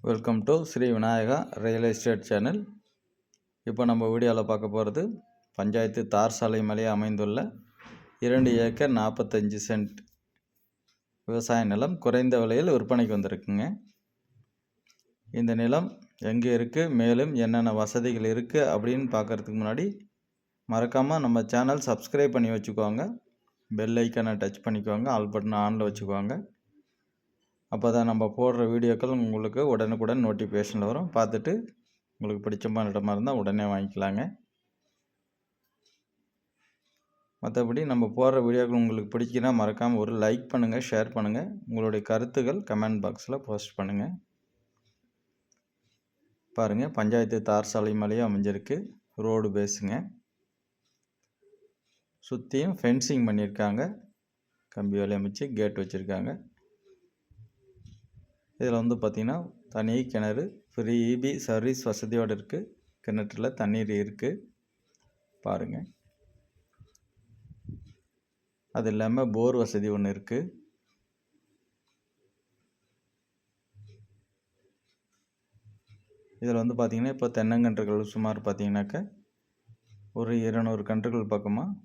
Welcome to Shri Vinayaka real estate channel. இப்போ நம்ம வீடியோவில் பார்க்க போகிறது பஞ்சாயத்து தார் சாலை மலையே அமைந்துள்ள 2 ஏக்கர் 45 சென்ட் விவசாய நிலம் குறைந்த விலையில் விற்பனைக்கு வந்திருக்குங்க. இந்த நிலம் எங்கே இருக்குது, மேலும் என்னென்ன வசதிகள் இருக்குது அப்படின்னு பார்க்குறதுக்கு முன்னாடி மறக்காமல் நம்ம சேனல் சப்ஸ்கிரைப் பண்ணி வச்சுக்கோங்க. பெல் ஐக்கனை டச் பண்ணிக்கோங்க, ஆல் பட்டனை ஆனில் வச்சுக்கோங்க. அப்போ தான் நம்ம போடுற வீடியோக்கள் உங்களுக்கு உடனுக்குடன் நோட்டிஃபிகேஷனில் வரும். பார்த்துட்டு உங்களுக்கு பிடிச்சமான இடமா இருந்தால் உடனே வாங்கிக்கலாங்க. மற்றபடி நம்ம போடுற வீடியோக்கள் உங்களுக்கு பிடிக்குன்னா மறக்காமல் ஒரு லைக் பண்ணுங்கள், ஷேர் பண்ணுங்கள். உங்களுடைய கருத்துக்கள் கமெண்ட் பாக்ஸில் போஸ்ட் பண்ணுங்கள். பாருங்கள், பஞ்சாயத்து தார் சாலை மலையே அமைஞ்சிருக்கு. ரோடு பேஸுங்க. சுற்றியும் ஃபென்சிங் பண்ணியிருக்காங்க. கம்பி வேலி அமைச்சு கேட் வச்சுருக்காங்க. இதில் பார்த்திங்கன்னா தனி கிணறு, ஃப்ரீ இபி சர்வீஸ் வசதியோடு இருக்குது. கிணற்றில் தண்ணீர் இருக்குது பாருங்கள். அது இல்லாமல் போர் வசதி ஒன்று இருக்குது. இதில் பார்த்திங்கன்னா இப்போ தென்னங்கன்றுகள் சுமார் பார்த்திங்கனாக்கா ஒரு 200 கன்றுகள் பக்கமாக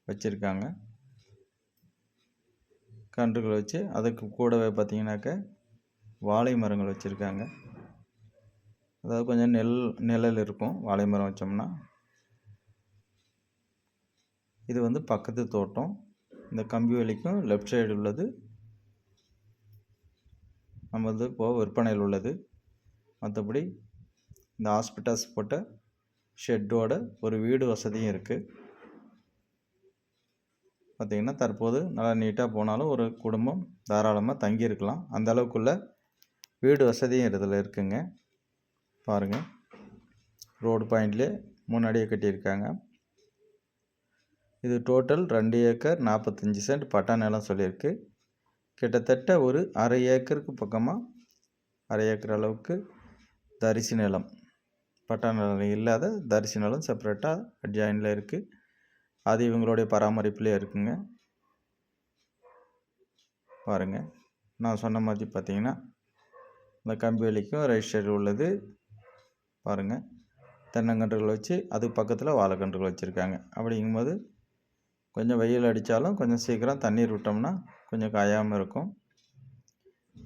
வச்சுருக்காங்க. கன்றுகள் வச்சு அதுக்கு கூடவே பார்த்திங்கனாக்கா வாழை மரங்கள் வச்சுருக்காங்க. அதாவது கொஞ்சம் நிழல் இருக்கும் வாழை மரம் வச்சோம்னா. இது பக்கத்து தோட்டம். இந்த கம்பி வேலிக்கும் லெஃப்ட் சைடு உள்ளது நம்ம இப்போது விற்பனையில் உள்ளது. மற்றபடி இந்த ஹாஸ்பிட்டல்ஸ் போட்ட ஷெட்டோட ஒரு வீடு வசதியும் இருக்குது. பார்த்திங்கன்னா தற்போது நல்லா நீட்டாக போனாலும் ஒரு குடும்பம் தாராளமாக தங்கியிருக்கலாம். அந்த அளவுக்குள்ள வீடு வசதியும் இதில் இருக்குங்க. பாருங்கள், ரோடு பாயிண்ட்லேயே முன்னாடியே கட்டியிருக்காங்க. இது டோட்டல் 2 ஏக்கர் 45 சென்ட் பட்டா நிலம் சொல்லியிருக்கு. கிட்டத்தட்ட ஒரு அரை ஏக்கருக்கு பக்கமாக, அரை ஏக்கர் அளவுக்கு தரிசு நிலம், பட்டா நிலம் இல்லாத தரிசு நிலம் செப்பரேட்டாக அட்ஜாயினில் இருக்குது. அது இவங்களுடைய பராமரிப்புலேயே இருக்குங்க. பாருங்கள், நான் சொன்ன மாதிரி பார்த்திங்கன்னா இந்த கம்பி வேலிக்கும் ரைட் சைடு உள்ளது. பாருங்கள், தென்னங்கன்றுகள் வச்சு அதுக்கு பக்கத்தில் வாழைக்கன்றுகள் வச்சுருக்காங்க. அப்படிங்கும்போது கொஞ்சம் வெயில் அடித்தாலும் கொஞ்சம் சீக்கிரம் தண்ணீர் விட்டோம்னா கொஞ்சம் காயாமல் இருக்கும்.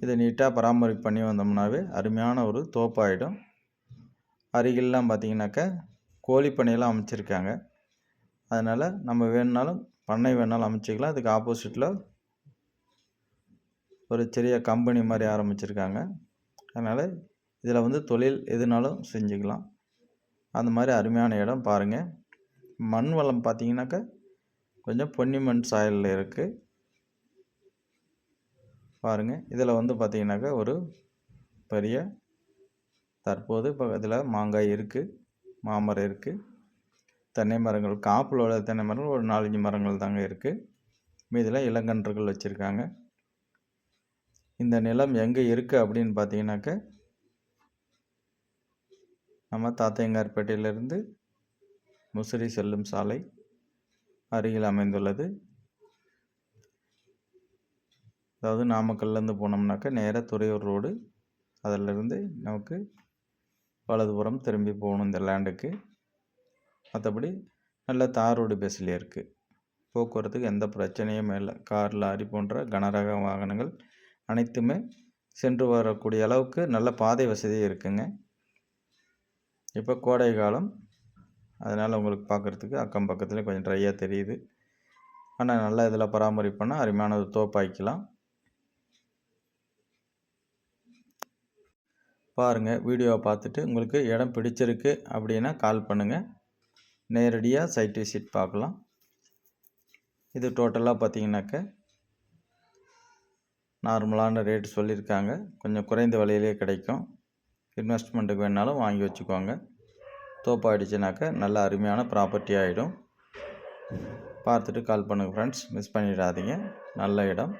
இதை நீட்டாக பராமரிப்பு பண்ணி வந்தோம்னாவே அருமையான ஒரு தோப்பாயிடும். அருகிலெலாம் பார்த்திங்கனாக்கா கோழி பண்ணையெல்லாம் அமைச்சிருக்காங்க. அதனால் நம்ம வேணுனாலும் பண்ணை வேணாலும் அமைச்சிக்கலாம். அதுக்கு ஆப்போசிட்டில் ஒரு சிறிய கம்பெனி மாதிரி ஆரம்பிச்சிருக்காங்க. அதனால் இதில் தொழில் எதுனாலும் செஞ்சுக்கலாம். அந்த மாதிரி அருமையான இடம். பாருங்கள், மண் வளம் பார்த்திங்கனாக்கா கொஞ்சம் பொன்னி மண் சாயலில் இருக்குது. பாருங்கள், இதில் பார்த்திங்கனாக்கா ஒரு பெரிய தற்போது இப்போ இதில் மாங்காய் இருக்குது, மாமரம் இருக்குது, தென்னை மரங்கள், காப்பில் உள்ள தென்னை மரங்கள் ஒரு 4-5 மரங்கள் தாங்க இருக்குது. மீதில் இளங்கன்றுகள் வச்சுருக்காங்க. இந்த நிலம் எங்கே இருக்குது அப்படின்னு பார்த்தீங்கன்னாக்க நம்ம தாத்தையங்கார்பேட்டையிலிருந்து முசிறி செல்லும் சாலை அருகில் அமைந்துள்ளது. அதாவது நாமக்கல்லேருந்து போனோம்னாக்கா நேராக துறையூர் ரோடு, அதிலிருந்து நமக்கு வலதுபுறம் திரும்பி போகணும் இந்த லேண்டுக்கு. மற்றபடி நல்ல தார் ரோடு பேஸ்லேயே இருக்குது. போக்குவரத்துக்கு எந்த பிரச்சனையும் இல்லை. கார், லாரி போன்ற கனரக வாகனங்கள் அனைத்துமே சென்று வரக்கூடிய அளவுக்கு நல்ல பாதை வசதி இருக்குங்க. இப்போ கோடை காலம், அதனால் உங்களுக்கு பார்க்குறதுக்கு அக்கம் பக்கத்தில் கொஞ்சம் ட்ரையாக தெரியுது. ஆனால் நல்லா இதில் பராமரிப்புனா அருமையான ஒரு தோப்பாய்க்கலாம். பாருங்கள், வீடியோவை பார்த்துட்டு உங்களுக்கு இடம் பிடிச்சிருக்கு அப்படின்னா கால் பண்ணுங்கள். நேரடியாக சைட் விசிட் பார்க்கலாம். இது டோட்டலாக பார்த்திங்கனாக்க நார்மலான ரேட்டு சொல்லியிருக்காங்க. கொஞ்சம் குறைந்த விலையிலே கிடைக்கும். இன்வெஸ்ட்மெண்ட்டுக்கு வேணாலும் வாங்கி வச்சுக்கோங்க. தோப்பாயிடுச்சுனாக்கா நல்ல அருமையான ப்ராப்பர்ட்டி ஆகிடும். பார்த்துட்டு கால் பண்ணுங்கள் ஃப்ரெண்ட்ஸ், மிஸ் பண்ணிடாதீங்க. நல்ல இடம்.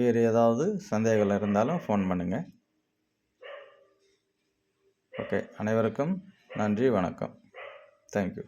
வேறு ஏதாவது சந்தேகங்கள் இருந்தாலும் ஃபோன் பண்ணுங்கள். ஓகே, அனைவருக்கும் நன்றி, வணக்கம். தேங்க்யூ.